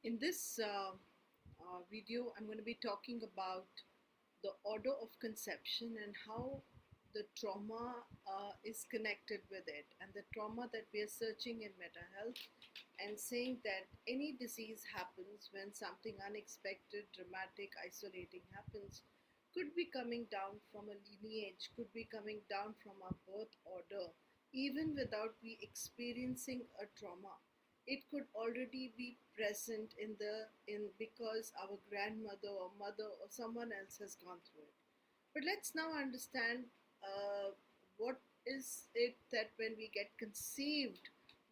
In this video, I'm going to be talking about the order of conception and how the trauma is connected with it, and the trauma that we are searching in mental health, and saying that any disease happens when something unexpected, dramatic, isolating happens, could be coming down from a lineage, could be coming down from our birth order, even without we experiencing a trauma. It could already be present in because our grandmother or mother or someone else has gone through it. But let's now understand what is it that when we get conceived,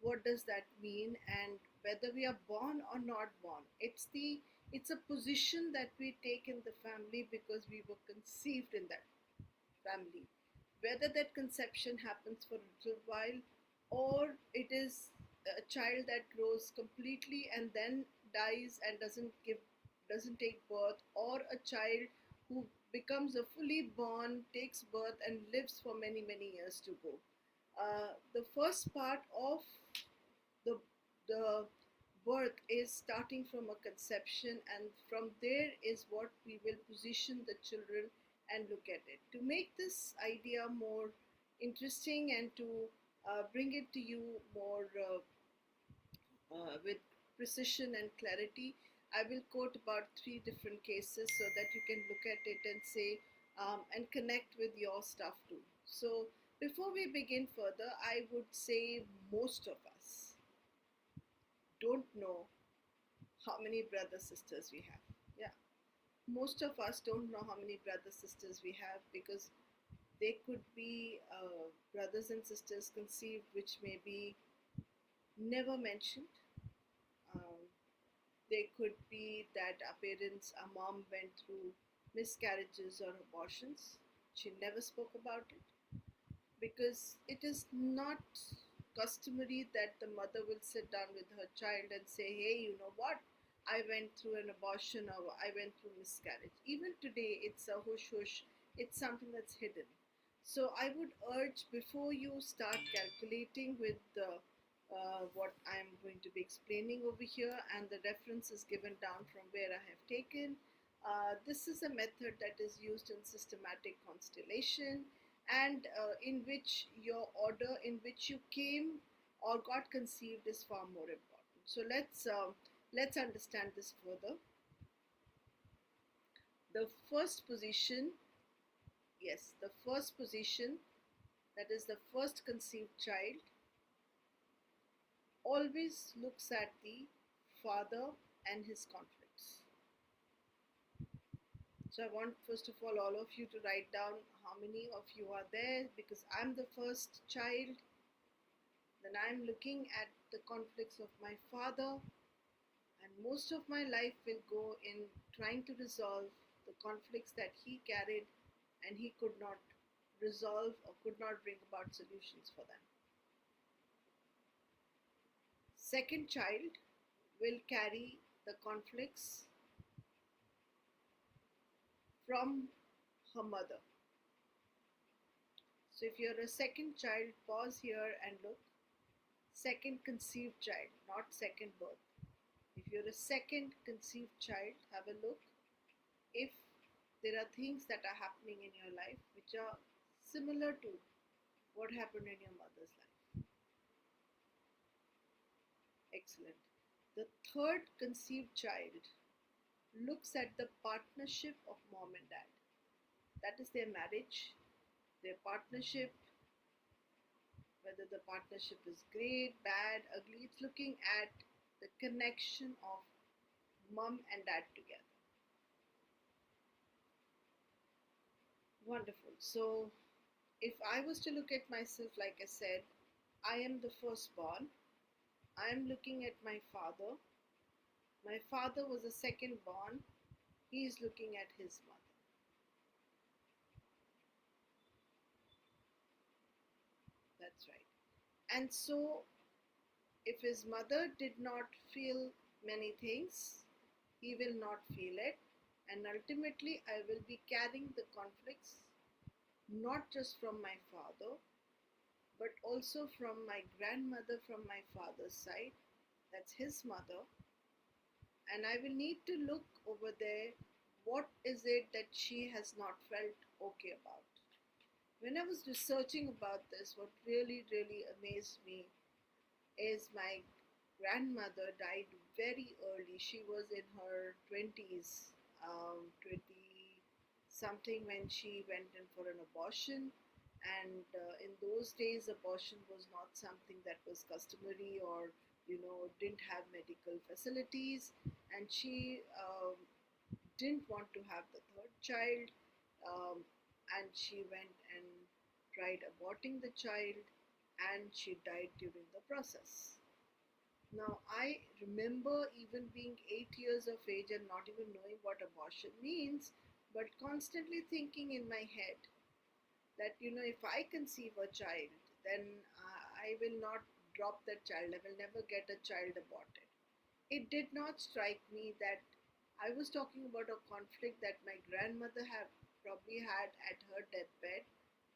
what does that mean, and whether we are born or not born. It's a position that we take in the family because we were conceived in that family. Whether that conception happens for a little while, or it is a child that grows completely and then dies and doesn't take birth, or a child who becomes a fully born, takes birth and lives for many years to go. The first part of the the birth is starting from a conception, and from there is what we will position the children and look at it. To make this idea more interesting and to bring it to you more with precision and clarity, I will quote about three different cases so that you can look at it and say and connect with your stuff too. So before we begin further, I would say most of us don't know how many brothers sisters we have. Yeah, most of us don't know how many brothers sisters we have, because they could be brothers and sisters conceived which may be never mentioned. um, they could be that our mom went through miscarriages or abortions. She never spoke about it because it is not customary that the mother will sit down with her child and say, hey, you know what, I went through an abortion or I went through miscarriage. Even today, it's a hush hush, it's something that's hidden. So I would urge, before you start calculating with the what I'm going to be explaining over here, and the reference is given down from where I have taken. This is a method that is used in systematic constellation, and in which your order in which you came or got conceived is far more important. So let's understand this further. The first position, yes, the first position, that is the first conceived child, always looks at the father and his conflicts. So I want, first of all of you to write down how many of you are there, because I'm the first child. Then I'm looking at the conflicts of my father, and most of my life will go in trying to resolve the conflicts that he carried and he could not resolve or could not bring about solutions for them. Second child will carry the conflicts from her mother. So if you're a second child, pause here and look. Second conceived child, not second birth. If you're a second conceived child, have a look if there are things that are happening in your life which are similar to what happened in your mother's life. Excellent. The third conceived child looks at the partnership of mom and dad. That is their marriage, their partnership, whether the partnership is great, bad, ugly. It's looking at the connection of mom and dad together. Wonderful. So if I was to look at myself, like I said, I am the firstborn. I am looking at my father. My father was a second born. He is looking at his mother. That's right. And so, if his mother did not feel many things, he will not feel it. And ultimately, I will be carrying the conflicts not just from my father, but also from my grandmother from my father's side. That's his mother. and I will need to look over there what is it that she has not felt okay about. When I was researching about this, what really amazed me is my grandmother died very early. She was in her 20s, 20 something, when she went in for an abortion. And in those days, abortion was not something that was customary, or didn't have medical facilities. And she didn't want to have the third child, um, and she went and tried aborting the child, and she died during the process. Now, I remember even being 8 years of age and not even knowing what abortion means, but constantly thinking in my head that, if I conceive a child, then I will not drop that child, I will never get a child aborted. It did not strike me that I was talking about a conflict that my grandmother had probably had at her deathbed,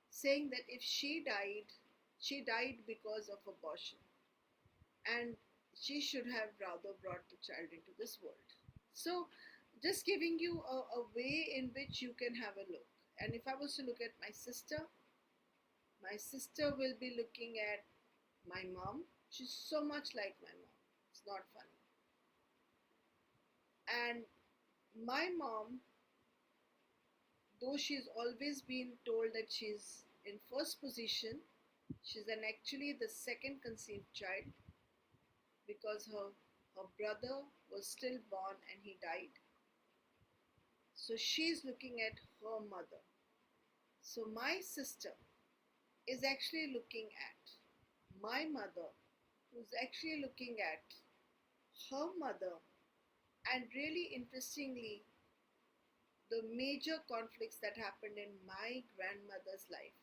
saying that if she died because of abortion, and she should have rather brought the child into this world. So, just giving you a way in which you can have a look. And if I was to look at my sister will be looking at my mom. She's so much like my mom. It's not funny. And my mom, though she's always been told that she's in first position, she's an actually the second conceived child, because her brother was stillborn and he died. So she's looking at her mother. So my sister is actually looking at my mother, who's actually looking at her mother. And really interestingly, the major conflicts that happened in my grandmother's life,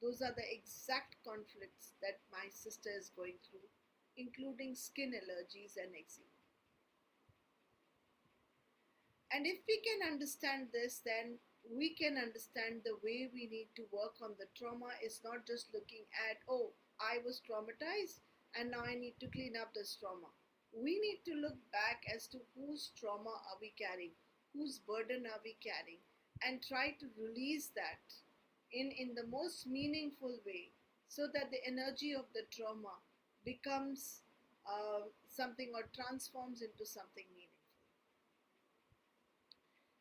those are the exact conflicts that my sister is going through, including skin allergies and eczema. And if we can understand this, then we can understand the way we need to work on the trauma is not just looking at, oh, I was traumatized and now I need to clean up this trauma. We need to look back as to whose trauma are we carrying, whose burden are we carrying, and try to release that in the most meaningful way, so that the energy of the trauma becomes something, or transforms into something meaningful.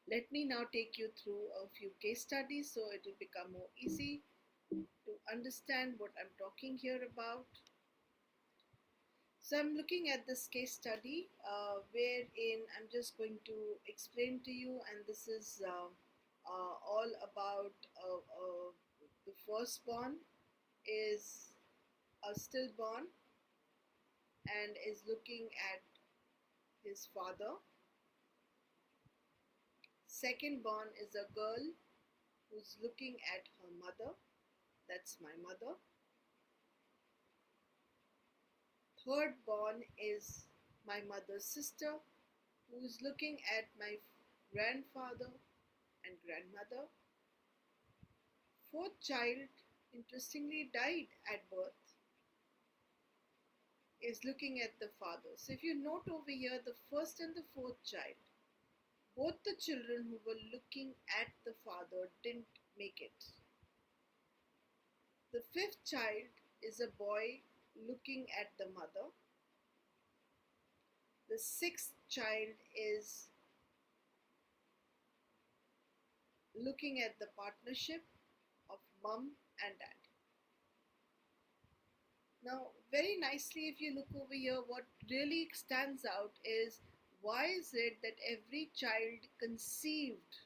Let me now take you through a few case studies so it will become more easy to understand what I'm talking here about. So I'm looking at this case study wherein I'm just going to explain to you, and this is all about the firstborn is a stillborn and is looking at his father. Second born is a girl who's looking at her mother. That's my mother. Third born is my mother's sister, who is looking at my grandfather and grandmother. Fourth child, interestingly, died at birth, is looking at the father. So if you note over here, the first and the fourth child, both the children who were looking at the father didn't make it. The fifth child is a boy looking at the mother. The sixth child is looking at the partnership of mom and dad. Now, very nicely, if you look over here, what really stands out is, why is it that every child conceived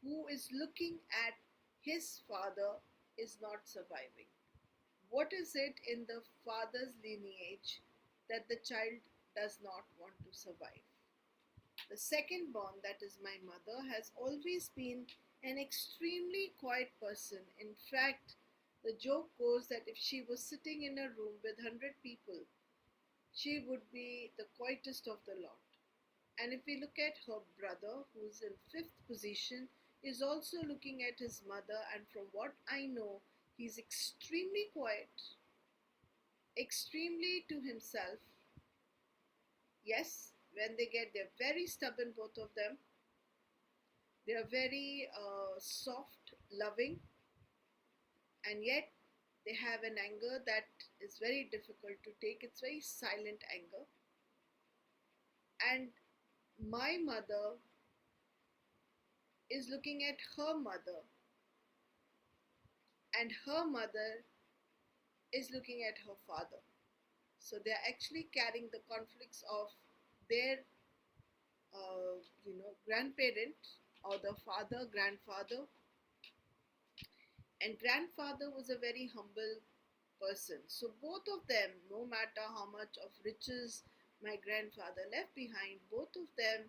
who is looking at his father is not surviving? What is it in the father's lineage that the child does not want to survive? The second born, that is my mother, has always been an extremely quiet person. In fact, the joke goes that if she was sitting in a room with 100 people, she would be the quietest of the lot. And if we look at her brother, who's in fifth position, is also looking at his mother, and from what I know, he's extremely quiet, extremely to himself. Yes, when they get, they're very stubborn, both of them. They are very soft, loving, and yet they have an anger that is very difficult to take. It's very silent anger. And my mother is looking at her mother, and her mother is looking at her father. So they are actually carrying the conflicts of their, grandparent, or the father, grandfather. And grandfather was a very humble person. So both of them, no matter how much of riches my grandfather left behind, both of them,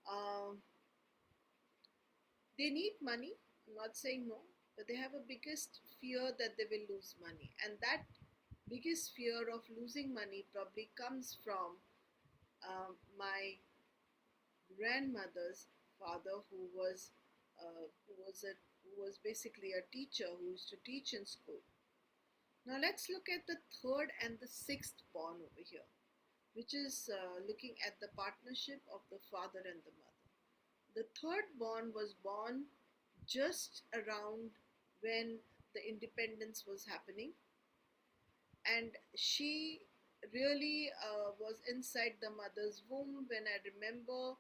uh, they need money. I'm not saying no, but they have a biggest fear that they will lose money, and that biggest fear of losing money probably comes from my grandmother's father, who was basically a teacher who used to teach in school. Now let's look at the third and the sixth born over here, which is looking at the partnership of the father and the mother. The third born was born just around when the independence was happening, and she really was inside the mother's womb when I remember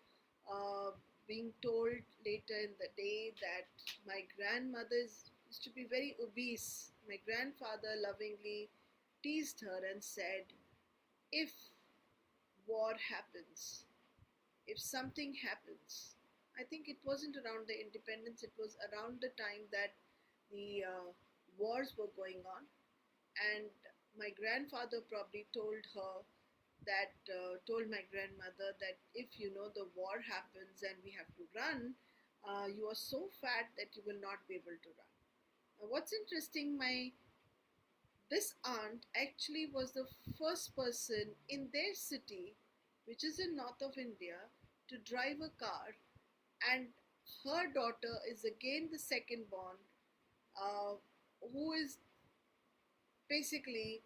being told later in the day that my grandmother used to be very obese. My grandfather lovingly teased her and said, if war happens, if something happens, I think it wasn't around the independence, it was around the time that the wars were going on. And my grandfather probably told her that, told my grandmother that if the war happens and we have to run, you are so fat that you will not be able to run. Now, what's interesting, my this aunt actually was the first person in their city, which is in north of India, to drive a car, and her daughter is again the second born, uh, who is basically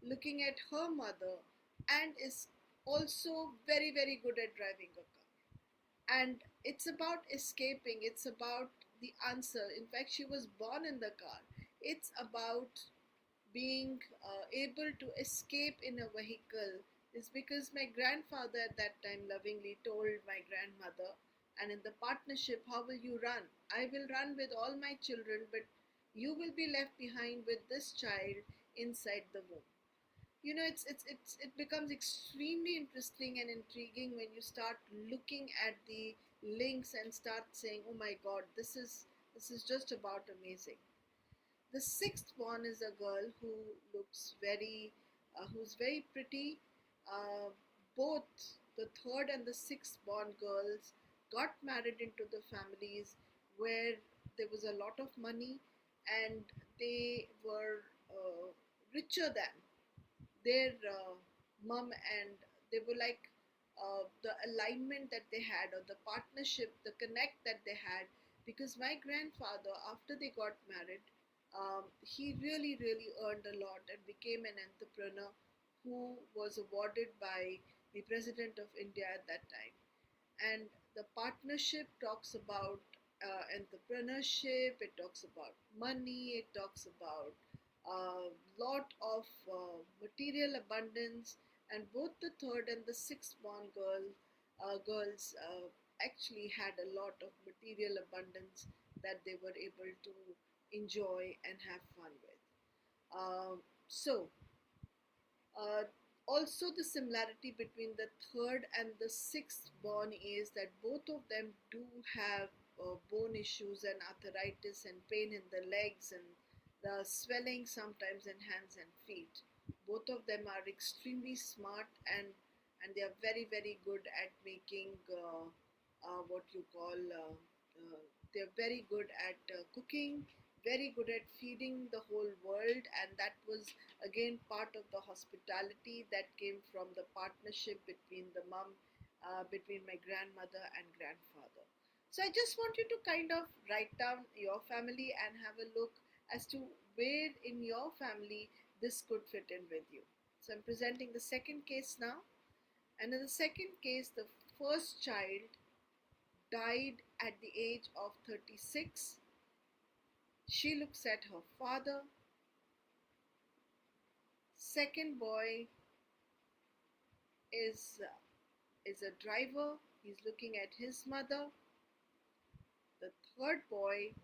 looking at her mother and is also very, very good at driving a car. And it's about escaping, it's about the answer. In fact, she was born in the car. It's about being able to escape in a vehicle, is because my grandfather at that time lovingly told my grandmother, and in the partnership, how will you run? I will run with all my children, but you will be left behind with this child inside the womb. It becomes extremely interesting and intriguing when you start looking at the links and start saying, oh my god, this is just about amazing. The sixth one is a girl who looks who's very pretty. Both the third and the sixth born girls got married into the families where there was a lot of money, and they were richer than their mom, and they were like, the alignment that they had, or the partnership, the connect that they had, because my grandfather, after they got married, he really, really earned a lot and became an entrepreneur who was awarded by the President of India at that time. And the partnership talks about entrepreneurship, it talks about money, it talks about a lot of material abundance. And both the third and the sixth born girls actually had a lot of material abundance that they were able to enjoy and have fun with. So uh, also, the similarity between the third and the sixth born is that both of them do have bone issues and arthritis and pain in the legs and the swelling sometimes in hands and feet. Both of them are extremely smart, and they are very, very good at making what you call they are very good at cooking, very good at feeding the whole world, and that was again part of the hospitality that came from the partnership between the mom, between my grandmother and grandfather. So I just want you to kind of write down your family and have a look as to where in your family this could fit in with you. So I'm presenting the second case now. And in the second case, the first child died at the age of 36. She looks at her father. Second boy is is a driver. He's looking at his mother. The third boy,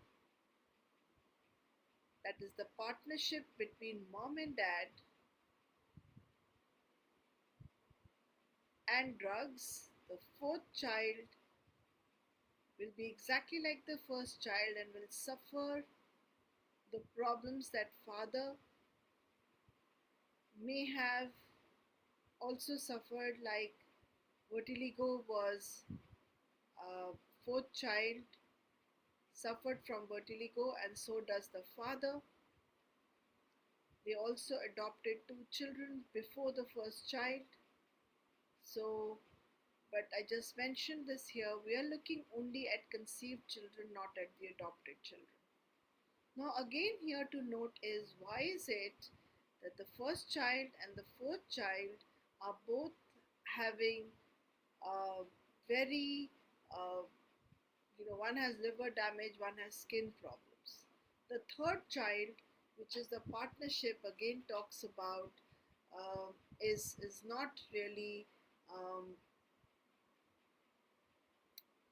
that is the partnership between mom and dad and drugs. The fourth child will be exactly like the first child and will suffer the problems that father may have also suffered, like vertigo was fourth child suffered from vertigo, and so does the father. They also adopted two children before the first child. So, but I just mentioned this here. We are looking only at conceived children, not at the adopted children. Now, again, here to note is, why is it that the first child and the fourth child are both having very, uh, one has liver damage, one has skin problems. The third child, which is the partnership, again talks about is not really um,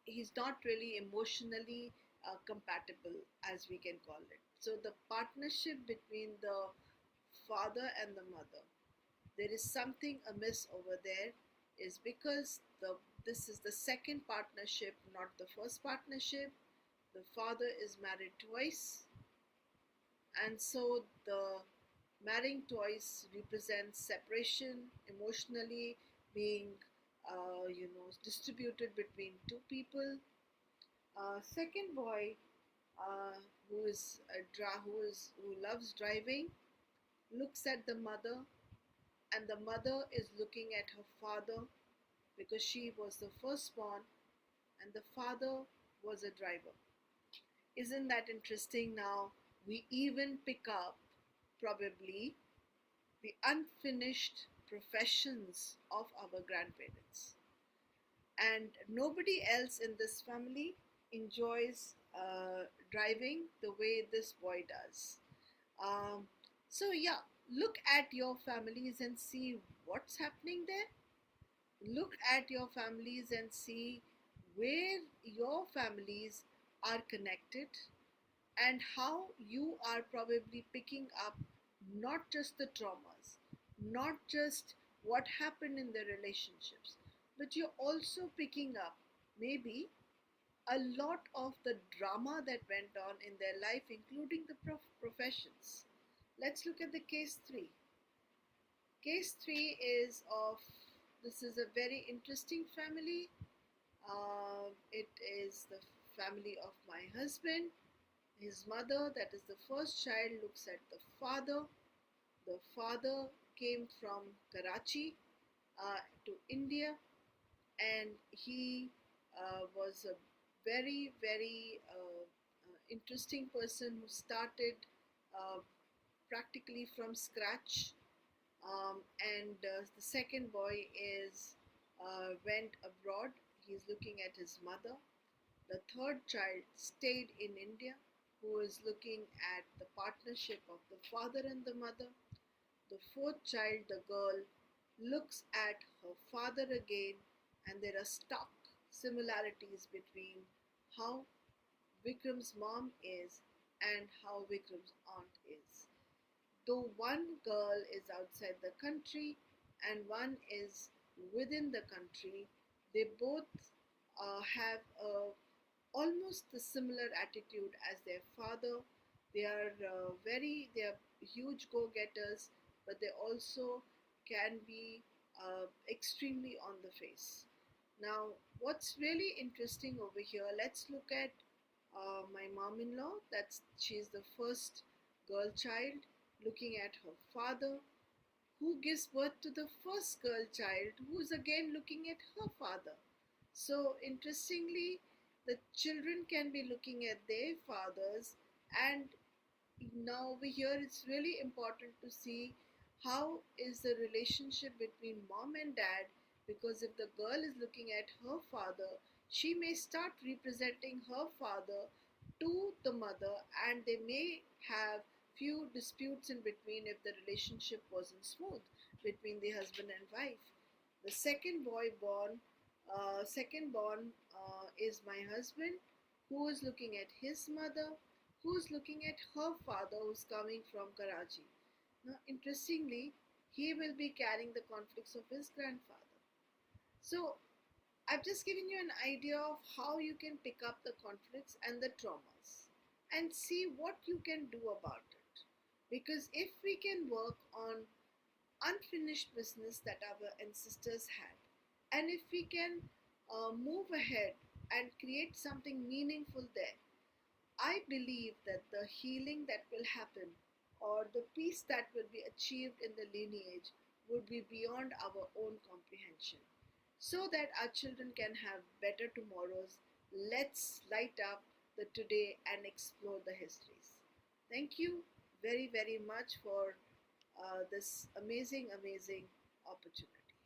he's not really emotionally compatible, as we can call it. So the partnership between the father and the mother, there is something amiss over there, is because this is the second partnership, not the first partnership. The father is married twice, and so the marrying twice represents separation emotionally, being distributed between two people. Second boy, who loves driving, looks at the mother, and the mother is looking at her father because she was the firstborn and the father was a driver. Isn't that interesting? Now we even pick up probably the unfinished professions of our grandparents. And nobody else in this family enjoys driving the way this boy does. Um, so, yeah, look at your families and see what's happening there. Look at your families and see where your families are connected and how you are probably picking up not just the traumas, not just what happened in the relationships, but you're also picking up maybe a lot of the drama that went on in their life, including the professions. Let's look at the case 3. Case 3 is of this is a very interesting family. It is the family of my husband. His mother, that is the first child, looks at the father. The father came from Karachi to India, and he was a very, very interesting person who started uh, practically from scratch. And the second boy is went abroad. He's looking at his mother. The third child stayed in India, who is looking at the partnership of the father and the mother. The fourth child, the girl, looks at her father again, and there are stark similarities between how Vikram's mom is and how Vikram's aunt is. Though one girl is outside the country and one is within the country, they both have almost the similar attitude as their father. They are huge go-getters, but they also can be extremely on the face. Now, what's really interesting over here? Let's look at my mom-in-law. She's the first girl child, looking at her father, who gives birth to the first girl child, who's again looking at her father. So, interestingly, the children can be looking at their fathers, and now over here it's really important to see how is the relationship between mom and dad Because if the girl is looking at her father, she may start representing her father to the mother, and they may have few disputes in between if the relationship wasn't smooth between the husband and wife. The second born is my husband, who is looking at his mother, who is looking at her father, who's coming from Karachi. Now, interestingly, he will be carrying the conflicts of his grandfather. So, I've just given you an idea of how you can pick up the conflicts and the traumas and see what you can do about it. Because if we can work on unfinished business that our ancestors had, and if we can move ahead and create something meaningful there, I believe that the healing that will happen or the peace that will be achieved in the lineage would be beyond our own comprehension. So that our children can have better tomorrows, let's light up the today and explore the histories. Thank you very, very much for this amazing, amazing opportunity.